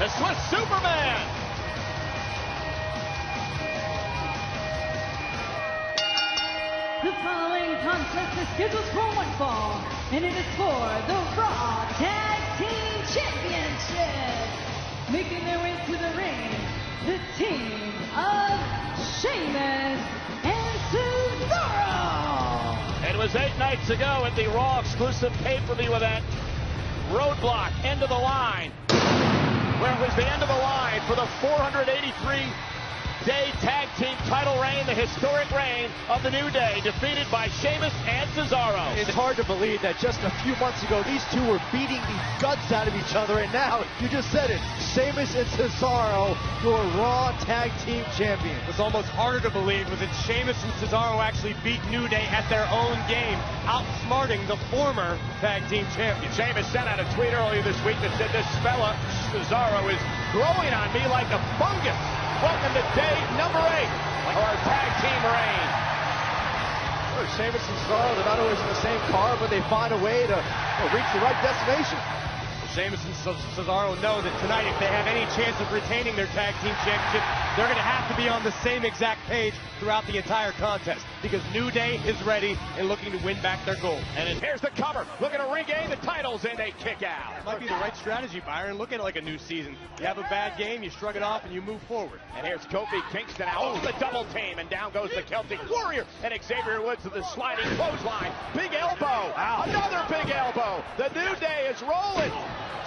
the Swiss Superman. The following contest is scheduled for one fall, and it is for the Raw Tag Team Championship. Making their way to the ring, the team of Shamus and Cesaro. It was 8 nights ago at the Raw exclusive pay-per-view event. Roadblock, end of the line. Where it was the end of the line for the 483-day tag team title reign, the historic reign of the New Day, defeated by Shamus and Cesaro. It's hard to believe that just a few months ago, these two were beating the guts out of each other, and now, you just said it, Shamus and Cesaro, your Raw Tag Team Champions. It was almost harder to believe was that Shamus and Cesaro actually beat New Day at their own game, outsmarting the former Tag Team Champions. Shamus sent out a tweet earlier this week that said, "This fella, Cesaro, is growing on me like a fungus. Welcome to day number 8 of our tag team reign." Shamus and Cesaro, they're not always in the same car, but they find a way to reach the right destination. Sheamus and Cesaro know that tonight, if they have any chance of retaining their tag team championship, they're going to have to be on the same exact page throughout the entire contest, because New Day is ready and looking to win back their gold. And here's the cover, looking to regain the titles, and they kick out. It might be the right strategy, Byron. Look at it like a new season. You have a bad game, you shrug it off, and you move forward. And here's Kofi Kingston out. Oh, the double team, and down goes the Celtic Warrior, and Xavier Woods with the sliding clothesline. Big elbow, wow. Another big elbow. The New Day is rolling.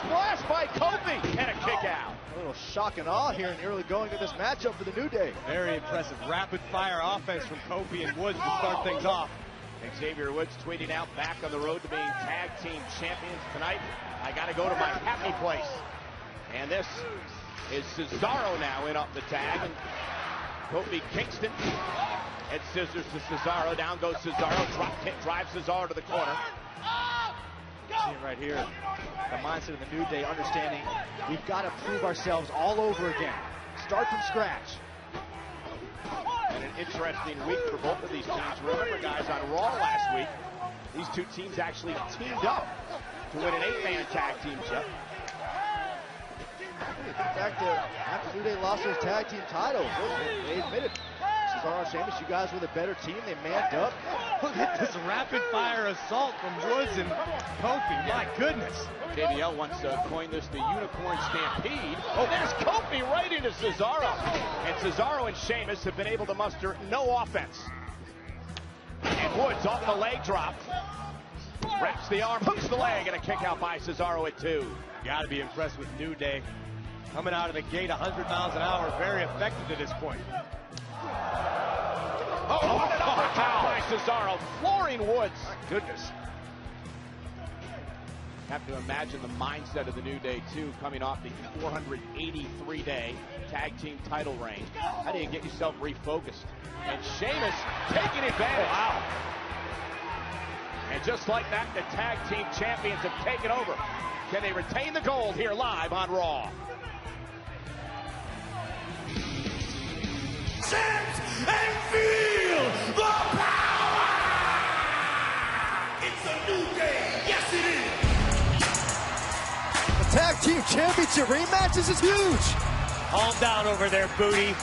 Splash by Kofi, and a kick out. A little shock and awe here in the early going of this matchup for the New Day. Very impressive rapid-fire offense from Kofi and Woods to start things off. Xavier Woods tweeting out, back on the road to being tag team champions tonight. I got to go to my happy place. And this is Cesaro now in up the tag. And Kofi Kingston at scissors to Cesaro. Down goes Cesaro. Drop kick drives Cesaro to the corner. Seeing right here, the mindset of the New Day, understanding we've got to prove ourselves all over again. Start from scratch. And an interesting week for both of these teams. Remember, guys, on Raw last week, these two teams actually teamed up to win an 8-man tag team chip. In fact, after New Day lost those tag team titles, they admitted, Cesaro and Shamus, you guys were the better team. They manned up. Look at this rapid-fire assault from Woods and Kofi. My goodness. JBL once coined this the Unicorn Stampede. Oh, there's Kofi right into Cesaro. And Cesaro and Shamus have been able to muster no offense. And Woods off the leg drop. Wraps the arm, hooks the leg, and a kick out by Cesaro at 2. Got to be impressed with New Day. Coming out of the gate 100 miles an hour, very effective to this point. Oh, what an uppercut by Cesaro, flooring Woods. My goodness. Have to imagine the mindset of the New Day, too, coming off the 483-day tag team title reign. How do you get yourself refocused? And Shamus taking advantage. Wow. And just like that, the tag team champions have taken over. Can they retain the gold here live on Raw? Sense and feel the power! It's a new day, yes it is! The Tag Team Championship rematch, this is huge! Calm down over there, Booty.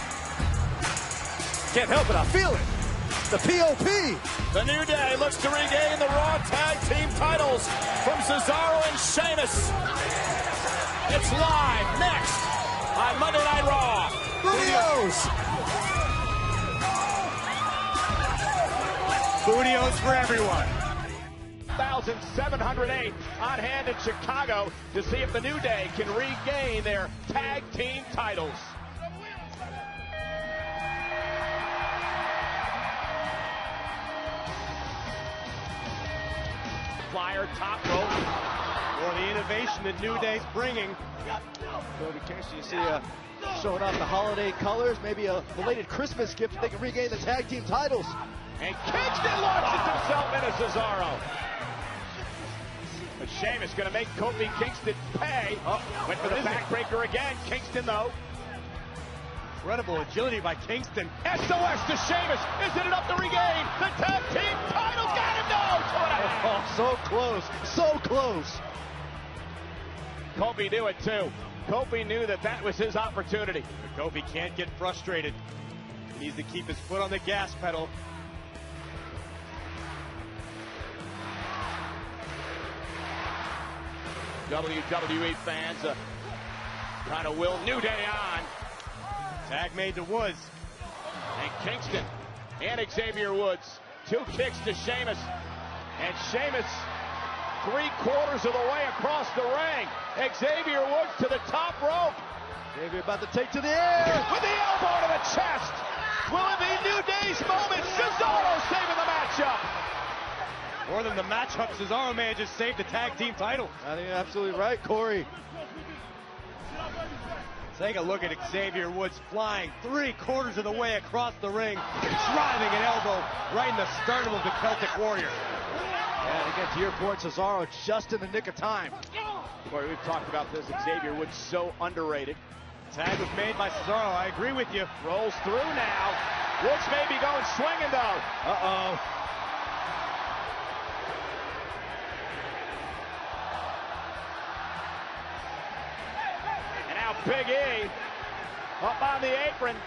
Can't help it, I feel it. The POP. The New Day looks to regain the Raw Tag Team titles from Cesaro and Shamus. It's live next on Monday Night Raw. Booty-O's. Booty-O's for everyone. 1,708 on hand in Chicago to see if the New Day can regain their tag team titles. Flyer, top rope. Well, the innovation that New Day's bringing. Kofi Kingston, you see showing off the holiday colors, maybe a belated Christmas gift if they can regain the tag team titles. And Kingston launches himself into Cesaro. But Shamus going to make Kofi Kingston pay. Went for the backbreaker again. Kingston, though. Incredible agility by Kingston. SOS to Shamus. Isn't it up to regain the tag team titles? Got him, no! 2.5. Oh, so close, so close. Kofi do it, too. Kofi knew that that was his opportunity. But Kofi can't get frustrated. He needs to keep his foot on the gas pedal. WWE fans trying to will New Day on. Tag made to Woods. And Kingston and Xavier Woods. 2 kicks to Shamus. And Shamus 3/4 of the way across the ring. Xavier Woods to the top rope. Xavier about to take to the air. With the elbow to the chest. Will it be New Day's moment? Cesaro saving the matchup. More than the matchup, Cesaro may have just saved the tag team title. I think you're absolutely right, Corey. Take a look at Xavier Woods flying 3/4 of the way across the ring, driving an elbow right in the sternum of the Celtic Warrior. And again, to your point, Cesaro just in the nick of time. Corey, we've talked about this. Xavier Woods so underrated. Tag was made by Cesaro. I agree with you. Rolls through now. Woods may be going swinging though. Uh-oh. And now Big E up on the apron.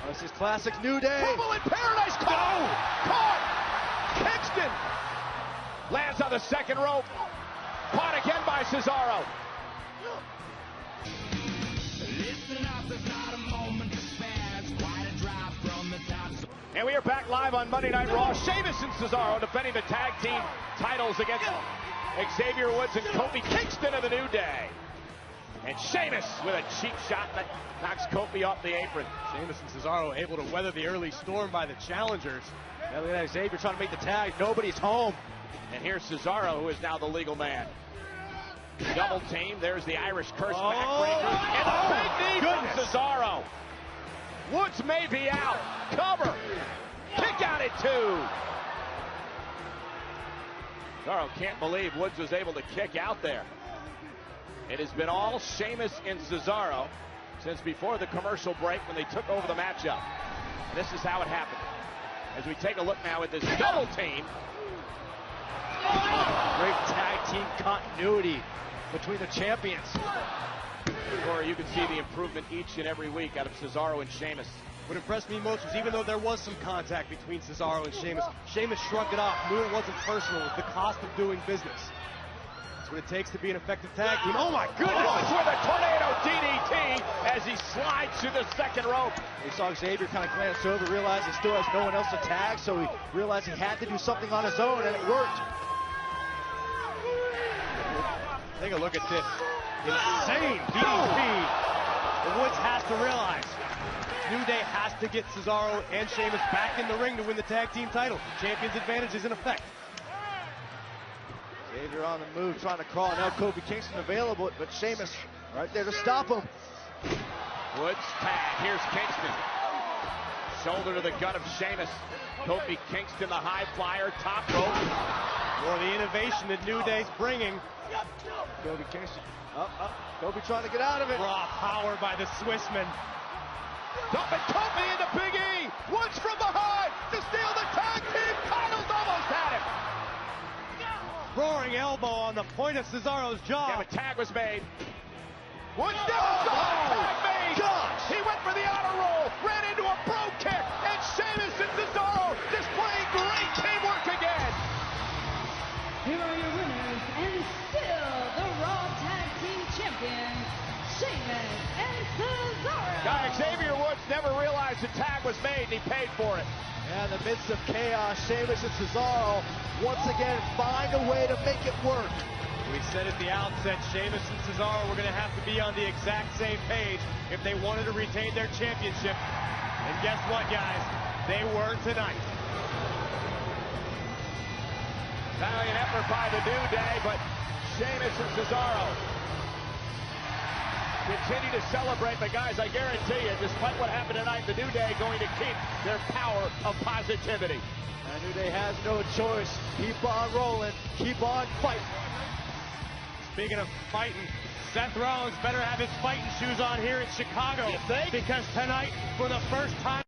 This is classic New Day. Trouble in paradise. Caught. Kingston lands on the second rope. Caught again by Cesaro. And we are back live on Monday Night Raw. Shamus and Cesaro defending the tag team titles against Xavier Woods and Kofi Kingston of the New Day. And Shamus with a cheap shot that knocks Kofi off the apron. Shamus and Cesaro able to weather the early storm by the challengers. Yeah, look at that. Xavier trying to make the tag. Nobody's home. And here's Cesaro, who is now the legal man. Double team. There's the Irish curse backbreaker. And a big knee from Cesaro. Woods may be out. Cover. Kick out at 2. Cesaro can't believe Woods was able to kick out there. It has been all Shamus and Cesaro since before the commercial break when they took over the matchup. And this is how it happened. As we take a look now at this double team. Great tag team continuity between the champions. Corey, you can see the improvement each and every week out of Cesaro and Shamus. What impressed me most was even though there was some contact between Cesaro and Shamus, Shamus shrugged it off, knew it wasn't personal, it was the cost of doing business. That's what it takes to be an effective tag team. Oh my goodness! Woods with a tornado DDT as he slides through the second rope. We saw Xavier kind of glance over, realized he still has no one else to tag, so he realized he had to do something on his own, and it worked. Take a look at this insane DDT. The Woods has to realize New Day has to get Cesaro and Shamus back in the ring to win the tag team title. Champion's advantage is in effect. Xavier on the move, trying to crawl. Now Kofi Kingston available, but Shamus right there to stop him. Woods tag. Here's Kingston. Shoulder to the gut of Shamus. Kofi Kingston, the high flyer, top rope. Well, the innovation that New Day's bringing. Kofi Kingston. Kofi trying to get out of it. Raw power by the Swissman. Dumping Kofi into Big E. Woods from behind to steal the tag team titles. Almost had him. Roaring elbow on the point of Cesaro's jaw. Yeah, but tag was made. Woods down. Tag made. Gosh. He went for the honor roll. Ran into a bro kick. And Shamus and Cesaro displaying great teamwork again. Here are your winners and still the Raw Tag Team Champions, Shamus and Cesaro. Guy Xavier Woods never realized the tag was made, and he paid for it. And in the midst of chaos, Shamus and Cesaro once again find a way to make it work. We said at the outset, Shamus and Cesaro were going to have to be on the exact same page if they wanted to retain their championship. And guess what, guys? They were tonight. Valiant effort by the New Day, but Shamus and Cesaro continue to celebrate. But guys, I guarantee you, despite what happened tonight, the New Day going to keep their power of positivity. And New Day has no choice. Keep on rolling. Keep on fighting. Speaking of fighting, Seth Rollins better have his fighting shoes on here in Chicago. You think? Because tonight, for the first time